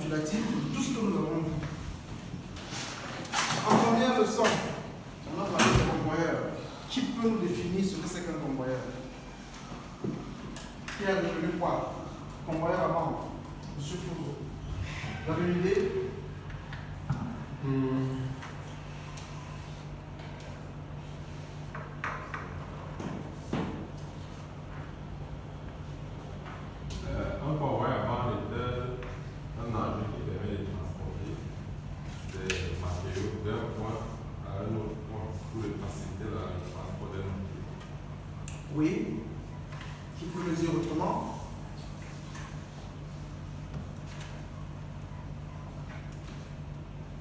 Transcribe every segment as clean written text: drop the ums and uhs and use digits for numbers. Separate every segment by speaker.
Speaker 1: récapitulatif de tout ce que nous avons vu. En première leçon, on a parlé de convoyeur. Qui peut nous définir ce que c'est qu'un convoyeur? Qui a retenu quoi? Convoyeur avant, Monsieur Foudre. Vous avez une idée?
Speaker 2: Un convoi avant était un engin qui permet de transporter des matériaux d'un point à un autre point pour faciliter le transport des matériaux.
Speaker 1: Oui. Qui peut le dire autrement?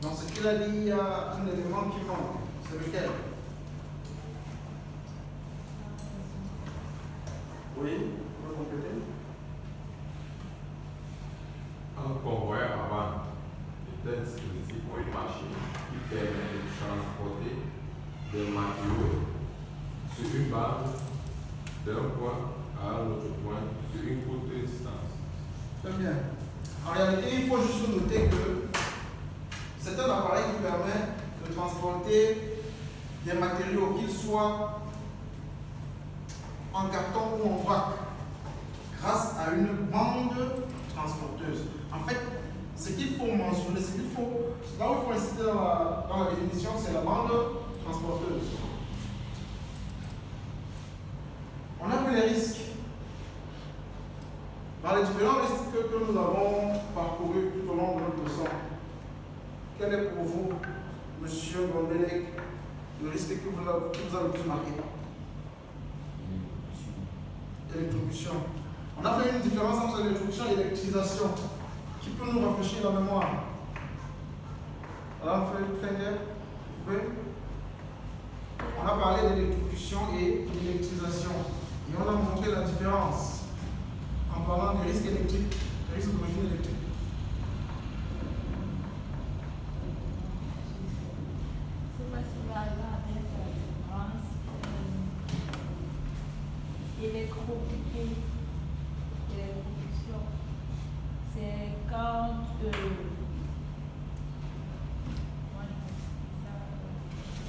Speaker 1: Dans ce qu'il a dit, il y a un élément qui manque. C'est lequel? Oui, vous pouvez compléter?
Speaker 2: Un convoi avant est un dispositif ou une machine qui permet de transporter des matériaux sur une bande d'un point à un autre point sur une courte distance.
Speaker 1: Très bien. En réalité, il faut juste noter que c'est un appareil qui permet de transporter des matériaux, qu'ils soient en carton ou en vrac, grâce à une bande transporteuse. En fait, ce qu'il faut mentionner, là où il faut insister dans la définition, c'est la bande transporteuse. On a vu les risques. Dans les différents risques que nous avons parcourus tout au long de notre leçon, quel est pour vous, Monsieur Gondelec, le risque qui vous a le plus marqué? L'électrocution. On a fait une différence entre l'électrocution et l'électrisation. Qui peut nous rafraîchir la mémoire? Alors, oui. On a parlé d'électrocution et d'électrisation. Et on a montré la différence en parlant des risques électriques, des risques d'origine électrique.
Speaker 3: Électrocution, c'est quand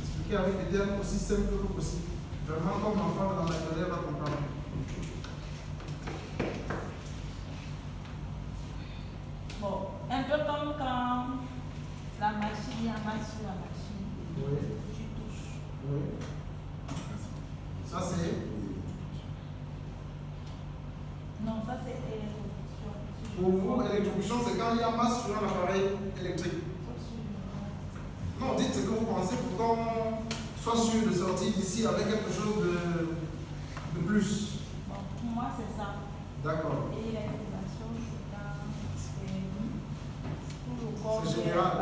Speaker 1: expliquer avec des termes aussi simples que possible. Vraiment comme l'enfant dans la colère va comprendre.
Speaker 3: bon, un peu comme quand la machine, il y a masse sur la machine.
Speaker 1: Oui.
Speaker 3: Tu touches.
Speaker 1: Oui. Ça c'est.
Speaker 3: Non, ça c'est électrocution.
Speaker 1: Pour vous, l'électrocution, c'est quand il y a masse sur un appareil électrique. Non, dites ce que vous pensez pour qu'on soit sûr de sortir d'ici avec quelque chose de plus.
Speaker 3: Bon, pour moi, c'est ça.
Speaker 1: D'accord.
Speaker 3: Et l'électrocution, c'est quand c'est tout le corps.
Speaker 1: C'est général.